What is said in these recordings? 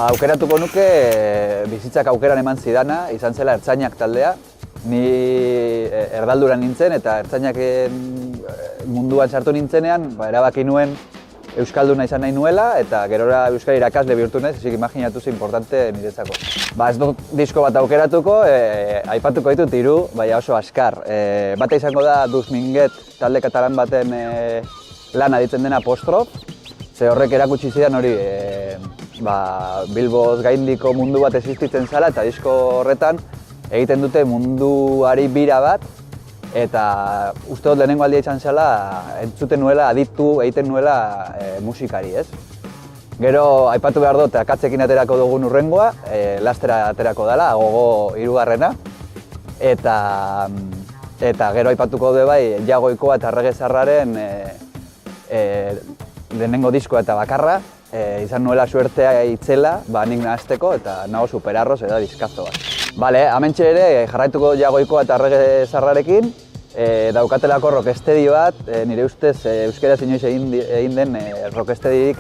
Aukeratuko nuke bizitzak aukeran eman zidana, izan zela Ertzainak taldea. Ni erdalduran nintzen eta Ertzainak munduan sartu nintzenean, erabaki nuen euskalduna izan nahi nuela eta gerora euskal irakasle bihurtu naiz, esik imaginatu ze importante niretzako. Ez dut disko bat aukeratuko, aipatuko ditut hiru, baina oso askar. Bata izango da Dus Minguet talde katalan baten lana ditzen dena Apostroph, ze horrek erakutsi zidan hori Bilboz gaindiko mundu bat existitzen zala eta disko horretan egiten dute munduari bira bat eta uste dut lehenengo aldia izan zela entzuten nuela, aditu egiten nuela musikari, ez? Gero aipatu behar dut akatzekin aterako dugun urrengoa, lastera aterako dela, Agogo hirugarrena. Eta gero aipatuko du bai Jagoikoa eta Errege Zaharraren lehenengo diskoa eta bakarra. Izan nuela suertea itzela, nik nahazteko eta nago superarroz eta diskazo bat. Hementxe ere jarraituko Jagoikoa eta Errege Zaharrarekin, daukatelako rocksteady bat, nire ustez euskaraz inoiz egin den rocksteadyrik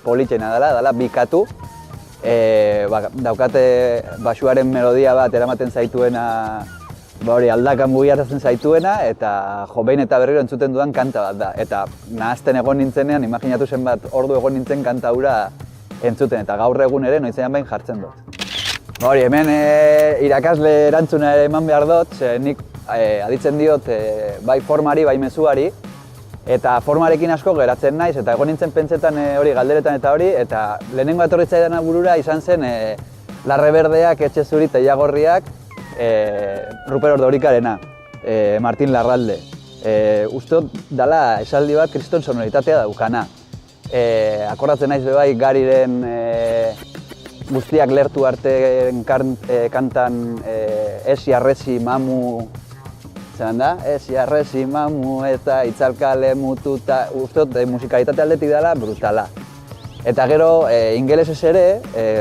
politxena dela bikatu. Daukate basuaren melodia bat eramaten zaituena, aldakan mugiarazten zaituena eta behin eta berriro entzuten dudan kanta bat da. Eta nahazten egon nintzenean, imaginatu zenbat ordu egon nintzen kanta hura entzuten eta gaur egun ere noizean behin jartzen dut. Hemen irakasle erantzuna ere eman behar dut, nik aditzen diot bai formari, bai mezuari, eta formarekin asko geratzen naiz, eta egon nintzen pentsetan hori galderetan eta hori, eta lehenengo etorri zaidan burura izan zen Larre Berdeak, Etxe Zuri eta Iagorriak, Ruper Ordorikarena, Martin Larralde. Uste dut dela esaldi bat kriston sonoritatea daukana. Akordatzen naiz bai Gariren guztiak lertu arteen kantan Esi Arresi Mamu, zelan da? Esi Arresi Mamu eta itzalkale mututa, uste dut musikalitate aldetik dela brutala. Eta gero ingelesez ere,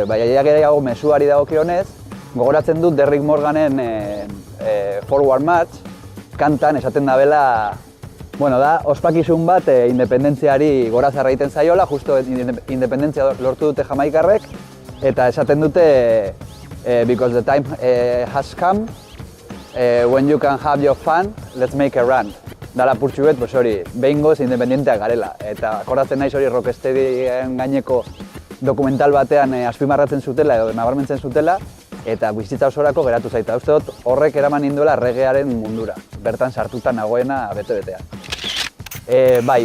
baina gehiago mezuari dagokionez, gogoratzen dut Derrick Morganen Forward March kantan esaten dabela, da ospakizun bat independentziari gorazarra egiten zaiola, justo independentzia lortu dute Jamaikarrek, eta esaten dute because the time has come, when you can have your fun, let's make a run. Dala purtsuet, hori, behingoz independenteak garela. Eta akordatzen naiz hori rocksteadyen gaineko dokumental batean azpimarratzen zutela edo nabarmentzen zutela, eta bizitza osorako geratu zaita. Uste dut horrek eraman ninduela reggaearen mundura, bertan sartuta nagoena bete-betean.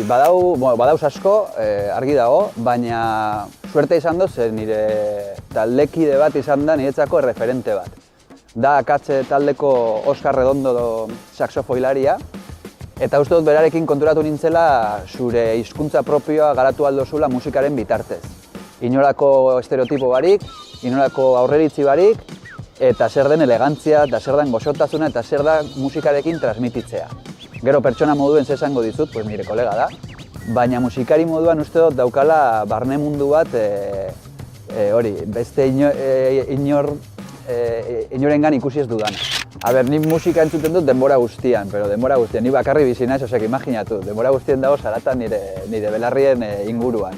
Badauz asko, argi dago, baina suerte izan dut, nire taldekide bat izan da niretzako referente bat. Da Akatze taldeko Oskar Redondo saxofoilaria, eta uste dut berarekin konturatu nintzela zure hizkuntza propioa garatu aldozula musikaren bitartez. Inolako estereotipo barik, inolako aurreritzi barik, eta zer den elegantzia, eta zer den goxotasuna, eta zer da musikarekin transmititzea. Gero pertsona moduen zesango dizut, nire kolega da, baina musikari moduan uste dut daukala barne mundu bat beste inorengan ikusi ez dudana. Nik musika entzuten dut denbora guztian, ni bakarri bizi naiz, imaginatu, denbora guztien dago zaratan nire belarrien inguruan.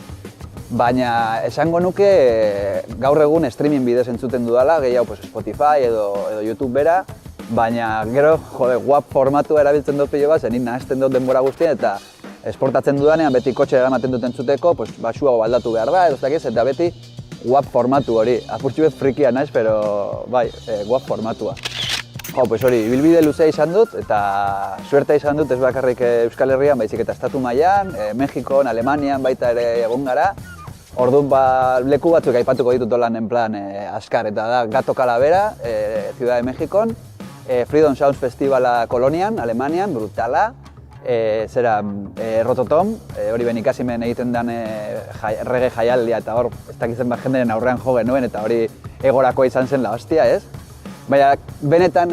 Baina esango nuke gaur egun streaming bidez entzuten dudala, gehiago Spotify edo YouTube bera, baina gero, WAV formatua erabiltzen dut pilo bat, nik nahazten dut denbora guztien eta esportatzen dudanean beti kotxe eramaten dut entzuteko, basuago baldatu behar da, eta beti WAV formatu hori. Apurtxu bet frikia naiz, pero WAV formatua. Hori, ibilbide luzea izan dut eta suertea izan dut ez bakarrik Euskal Herrian, baizik eta estatu mailan, Mexikon, Alemanian baita ere egon gara. Orduan leku batzuk aipatuko ditut dolan en plan askar, eta da Gato Calavera, Ciudad de Mexikon, Freedom Sounds Festivala Kolonian, Alemanian, brutala, Rototom, hori benikasimen egiten den reggae jaialdia eta hor ez dakitzen bat jenderen aurrean jo genuen eta hori egorako izan zen la hostia, ez? Baina benetan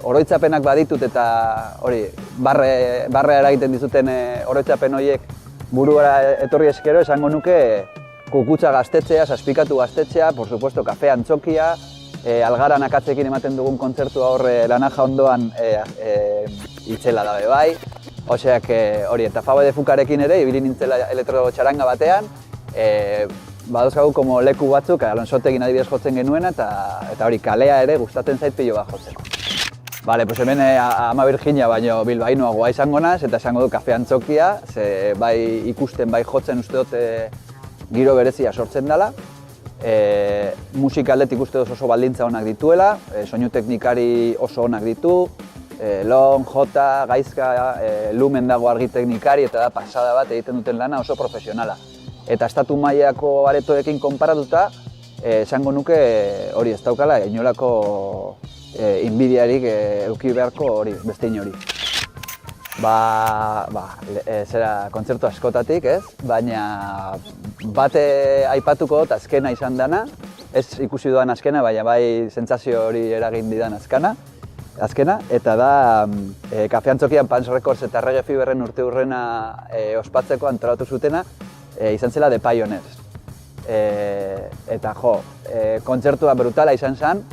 oroitzapenak baditut eta hori barre eragiten dizuten oroitzapen horiek buruara etorri eskero esango nuke Kukutza gaztetzea, Zazpikatu gaztetzea, por supuesto, Kafe Antzokia, Algaran Akatzekin ematen dugun kontzertua horre Lanaja ondoan itzela dabe bai. Oseak hori eta Fabo de Fukarekin ere, ibili nintzela elektro txaranga batean, Badauzkagu como leku batzuk, Alonsotekin adibidez jotzen genuena, eta hori kalea ere gustatzen zait pilo bat jotzeko. Bale, pues hemen Ama Virginia baino bilbainoagoa izango naz, eta esango du Kafe Antzokia, ze bai ikusten, bai jotzen uste dut giro berezia sortzen dela. Musika aldetik uste dut oso baldintza onak dituela, soinu teknikari oso onak ditu, Long, Jota, Gaizka, Lumen dago argi teknikari eta da pasada bat egiten duten lana oso profesionala. Eta estatu mailako aretoekin konparatuta, esango nuke hori ez daukala inolako inbidiarik eduki beharko hori, beste inori. Zera kontzertu askotatik, ez? Baina bate aipatuko dut azkena izan dana, ez ikusi dudan azkena, baina bai sentsazio hori eragin didan azkena, eta da Kafe Antzokian Pans Records eta Reggae Feverren urteurrena ospatzeko antolatu zutena, izan zela The Pioneers. Eta kontzertua brutala izan zen,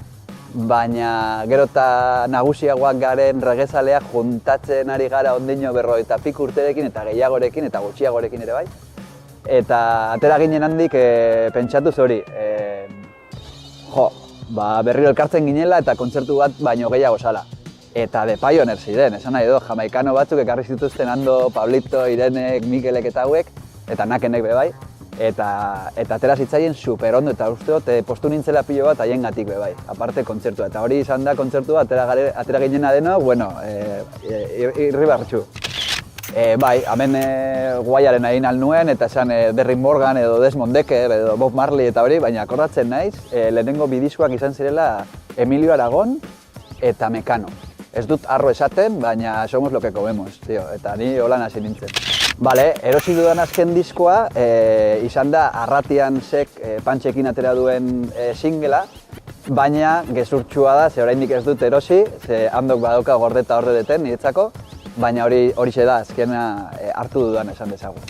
baina gero eta nagusiagoak garen regezaleak juntatzen ari gara ondino 50 urterekin eta gehiagorekin eta gutxiagorekin ere bai. Eta atera ginen handik pentsatuz hori, berriro elkartzen ginela eta kontzertu bat baino gehiago zala. Eta The Pioneers ziren, esan nahi du, jamaikano batzuk ekarri zituzten Ando, Pablito, Irenek, Mikelek eta hauek, eta Nakenek be bai. Eta atera zitzaien super ondo eta uste dut postu nintzela pilo bat haiengatik be bai, aparte kontzertua. Eta hori izan da kontzertua atera ginena deno, irribartxu. Bai, hemen guaiaren egin nuen eta esan Derrick Morgan edo Desmond Dekker edo Bob Marley eta hori, baina akordatzen naiz, lehenengo bi diskoak izan zirela Emilio Aragon eta Mekano. Ez dut arro esaten, baina somos lo que comemos, tío, eta ni holan hasi nintzen. Bale, erosi dudan azken diskoa izan da Arratian Pantxekin atera duen singela, baina gezurtsua da, ze oraindik ez dut erosi, ze Andok badauka gordeta hor deten niretzako, baina horixe da azkena hartu dudan esan dezagun.